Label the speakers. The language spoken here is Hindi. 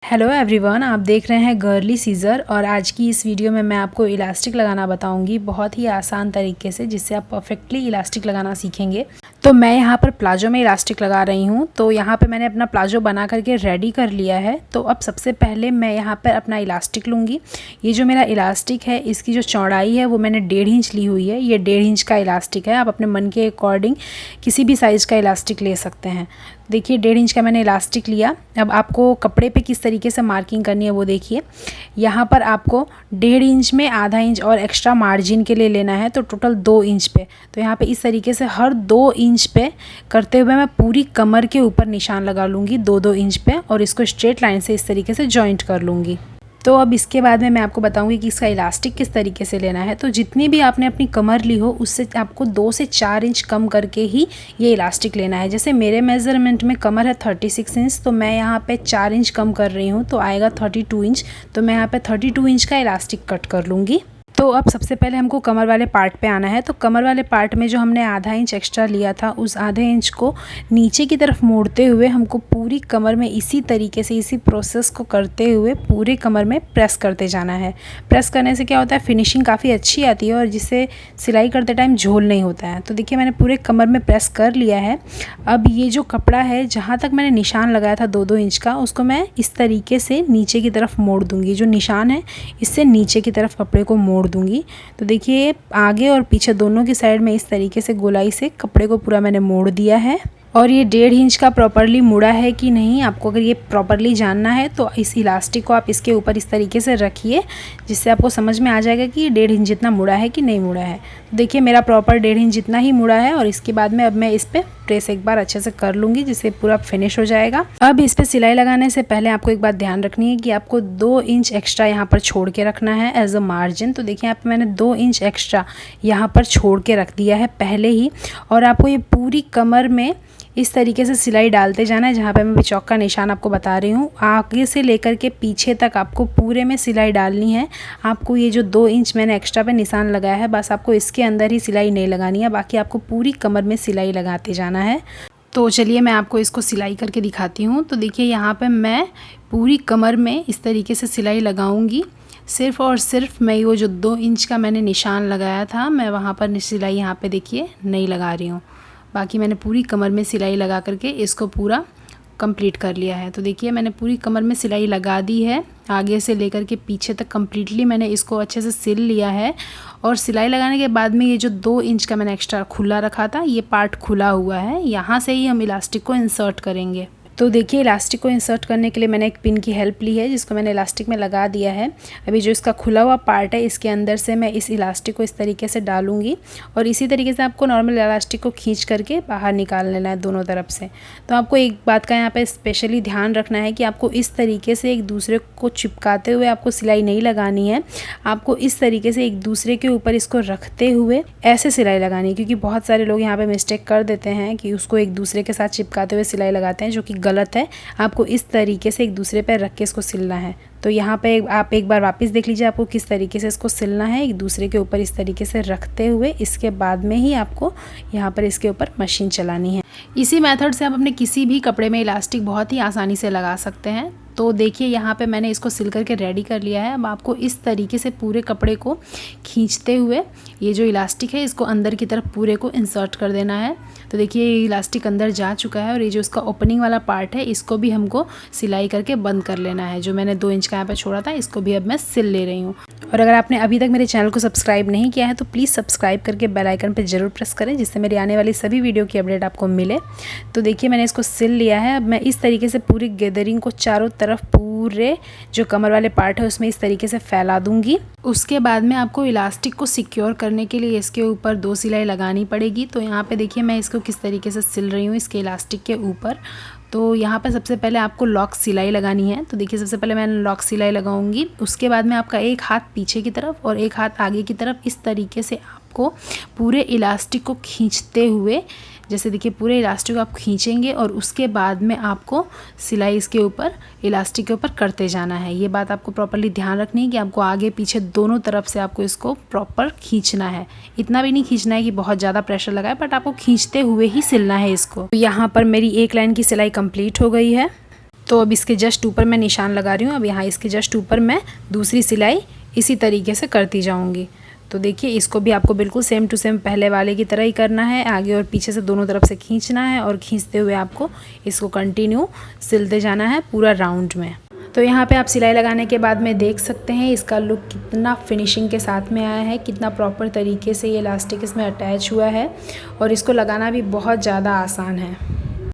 Speaker 1: हेलो एवरीवन, आप देख रहे हैं गर्ली सीज़र और आज की इस वीडियो में मैं आपको इलास्टिक लगाना बताऊंगी बहुत ही आसान तरीके से, जिससे आप परफेक्टली इलास्टिक लगाना सीखेंगे। तो मैं यहाँ पर प्लाजो में इलास्टिक लगा रही हूँ। तो यहाँ पे मैंने अपना प्लाजो बना करके रेडी कर लिया है। तो अब सबसे पहले मैं यहाँ पर अपना इलास्टिक लूँगी। ये जो मेरा इलास्टिक है, इसकी जो चौड़ाई है वो मैंने 1.5 इंच ली हुई है। ये 1.5 इंच का इलास्टिक है। आप अपने मन के अकॉर्डिंग किसी भी साइज़ का इलास्टिक ले सकते हैं। देखिए 1.5 इंच का मैंने इलास्टिक लिया। अब आपको कपड़े पे किस तरीके से मार्किंग करनी है वो देखिए। यहाँ पर आपको 1.5 इंच में आधा इंच और एक्स्ट्रा मार्जिन के लिए लेना है, तो टोटल 2 इंच पे। तो यहाँ पे इस तरीके से हर 2 इंच पे करते हुए मैं पूरी कमर के ऊपर निशान लगा लूँगी 2-2 इंच पे, और इसको स्ट्रेट लाइन से इस तरीके से जॉइंट कर लूँगी। तो अब इसके बाद में मैं आपको बताऊंगी कि इसका इलास्टिक किस तरीके से लेना है। तो जितनी भी आपने अपनी कमर ली हो, उससे आपको 2 से 4 इंच कम करके ही ये इलास्टिक लेना है। जैसे मेरे मेज़रमेंट में कमर है 36 इंच, तो मैं यहाँ पे 4 इंच कम कर रही हूँ, तो आएगा 32 इंच। तो मैं यहाँ पे 32 इंच का इलास्टिक कट कर लूँगी। तो अब सबसे पहले हमको कमर वाले पार्ट पे आना है। तो कमर वाले पार्ट में जो हमने आधा इंच एक्स्ट्रा लिया था, उस आधे इंच को नीचे की तरफ मोड़ते हुए हमको पूरी कमर में इसी तरीके से, इसी प्रोसेस को करते हुए पूरे कमर में प्रेस करते जाना है। प्रेस करने से क्या होता है, फिनिशिंग काफ़ी अच्छी आती है और जिससे सिलाई करते टाइम झोल नहीं होता है। तो देखिए मैंने पूरे कमर में प्रेस कर लिया है। अब ये जो कपड़ा है, जहाँ तक मैंने निशान लगाया था 2-2 इंच का, उसको मैं इस तरीके से नीचे की तरफ मोड़ दूँगी। जो निशान है, इससे नीचे की तरफ कपड़े को मोड़ दूंगी। तो देखिए आगे और पीछे दोनों की साइड में इस तरीके से गोलाई से कपड़े को पूरा मैंने मोड़ दिया है। और ये 1.5 इंच का प्रॉपरली मुड़ा है कि नहीं, आपको अगर ये प्रॉपरली जानना है तो इस इलास्टिक को आप इसके ऊपर इस तरीके से रखिए, जिससे आपको समझ में आ जाएगा कि ये 1.5 इंच जितना मुड़ा है कि नहीं मुड़ा है। तो देखिए मेरा प्रॉपर 1.5 इंच जितना ही मुड़ा है। और इसके बाद में अब मैं इस पर प्रेस एक बार अच्छे से कर लूँगी, जिससे पूरा फिनिश हो जाएगा। अब इस पर सिलाई लगाने से पहले आपको एक बात ध्यान रखनी है कि आपको 2 इंच एक्स्ट्रा यहाँ पर छोड़ के रखना है एज अ मार्जिन। तो देखिए यहाँ पर मैंने 2 इंच एक्स्ट्रा यहाँ पर छोड़ के रख दिया है पहले ही। और आपको ये पूरी कमर में इस तरीके से सिलाई डालते जाना है। जहाँ पे मैं पिचौक का निशान आपको बता रही हूँ, आगे से लेकर के पीछे तक आपको पूरे में सिलाई डालनी है। आपको ये जो 2 इंच मैंने एक्स्ट्रा पे निशान लगाया है, बस आपको इसके अंदर ही सिलाई नहीं लगानी है, बाकी आपको पूरी कमर में सिलाई लगाते जाना है। तो चलिए मैं आपको इसको सिलाई करके दिखाती हूँ। तो देखिए यहाँ पर मैं पूरी कमर में इस तरीके से सिलाई लगाऊँगी। सिर्फ़ और सिर्फ मैं वो जो 2 इंच का मैंने निशान लगाया था, मैं वहाँ पर सिलाई यहाँ पे देखिए नहीं लगा रही हूँ। बाकी मैंने पूरी कमर में सिलाई लगा करके इसको पूरा कंप्लीट कर लिया है। तो देखिए मैंने पूरी कमर में सिलाई लगा दी है, आगे से लेकर के पीछे तक कंप्लीटली मैंने इसको अच्छे से सिल लिया है। और सिलाई लगाने के बाद में ये जो 2 इंच का मैंने एक्स्ट्रा खुला रखा था, ये पार्ट खुला हुआ है, यहाँ से ही हम इलास्टिक को इंसर्ट करेंगे। तो देखिए इलास्टिक को इंसर्ट करने के लिए मैंने एक पिन की हेल्प ली है, जिसको मैंने इलास्टिक में लगा दिया है। अभी जो इसका खुला हुआ पार्ट है, इसके अंदर से मैं इस इलास्टिक को इस तरीके से डालूंगी। और इसी तरीके से आपको नॉर्मल इलास्टिक को खींच करके बाहर निकाल लेना है दोनों तरफ से। तो आपको एक बात का यहाँ पे स्पेशली ध्यान रखना है कि आपको इस तरीके से एक दूसरे को चिपकाते हुए आपको सिलाई नहीं लगानी है। आपको इस तरीके से एक दूसरे के ऊपर इसको रखते हुए ऐसे सिलाई लगानी है, क्योंकि बहुत सारे लोग यहाँ पे मिस्टेक कर देते हैं कि उसको एक दूसरे के साथ चिपकाते हुए सिलाई लगाते हैं, जो कि गलत है। आपको इस तरीके से एक दूसरे पर रख के इसको सिलना है। तो यहाँ पे आप एक बार वापस देख लीजिए आपको किस तरीके से इसको सिलना है, एक दूसरे के ऊपर इस तरीके से रखते हुए। इसके बाद में ही आपको यहाँ पर इसके ऊपर मशीन चलानी है। इसी मेथड से आप अपने किसी भी कपड़े में इलास्टिक बहुत ही आसानी से लगा सकते हैं। तो देखिए यहाँ पे मैंने इसको सिल करके रेडी कर लिया है। अब आपको इस तरीके से पूरे कपड़े को खींचते हुए ये जो इलास्टिक है, इसको अंदर की तरफ पूरे को इंसर्ट कर देना है। तो देखिए ये इलास्टिक अंदर जा चुका है, और ये जो इसका ओपनिंग वाला पार्ट है, इसको भी हमको सिलाई करके बंद कर लेना है। जो मैंने 2 इंच का यहाँ पे छोड़ा था, इसको भी अब मैं सिल ले रही हूँ। और अगर आपने अभी तक मेरे चैनल को सब्सक्राइब नहीं किया है, तो प्लीज़ सब्सक्राइब करके बेल आइकन पर ज़रूर प्रेस करें, जिससे मेरी आने वाली सभी वीडियो की अपडेट आपको मिले। तो देखिए मैंने इसको सिल लिया है। अब मैं इस तरीके से पूरी गैदरिंग को चारों तरफ पूरे जो कमर वाले पार्ट है उसमें इस तरीके से फैला दूंगी। उसके बाद में आपको इलास्टिक को सिक्योर करने के लिए इसके ऊपर 2 सिलाई लगानी पड़ेगी। तो यहाँ पे देखिए मैं इसको किस तरीके से सिल रही हूँ इसके इलास्टिक के ऊपर। तो यहाँ पर सबसे पहले आपको लॉक सिलाई लगानी है। तो देखिए सबसे पहले मैं लॉक सिलाई लगाऊंगी। उसके बाद में आपका एक हाथ पीछे की तरफ और एक हाथ आगे की तरफ इस तरीके से आपको पूरे इलास्टिक को खींचते हुए, जैसे देखिए पूरे इलास्टिक को आप खींचेंगे और उसके बाद में आपको सिलाई इसके ऊपर इलास्टिक के ऊपर करते जाना है। ये बात आपको प्रॉपरली ध्यान रखनी है कि आपको आगे पीछे दोनों तरफ से आपको इसको प्रॉपर खींचना है। इतना भी नहीं खींचना है कि बहुत ज़्यादा प्रेशर लगाए, बट आपको खींचते हुए ही सिलना है इसको। तो यहाँ पर मेरी एक लाइन की सिलाई कंप्लीट हो गई है। तो अब इसके जस्ट ऊपर मैं निशान लगा रही हूँ। अब यहाँ इसके जस्ट ऊपर मैं दूसरी सिलाई इसी तरीके से करती जाऊँगी। तो देखिए इसको भी आपको बिल्कुल सेम टू सेम पहले वाले की तरह ही करना है। आगे और पीछे से दोनों तरफ से खींचना है और खींचते हुए आपको इसको कंटिन्यू सिलते जाना है पूरा राउंड में। तो यहाँ पे आप सिलाई लगाने के बाद में देख सकते हैं इसका लुक कितना फिनिशिंग के साथ में आया है, कितना प्रॉपर तरीके से ये इलास्टिक इसमें अटैच हुआ है और इसको लगाना भी बहुत ज़्यादा आसान है।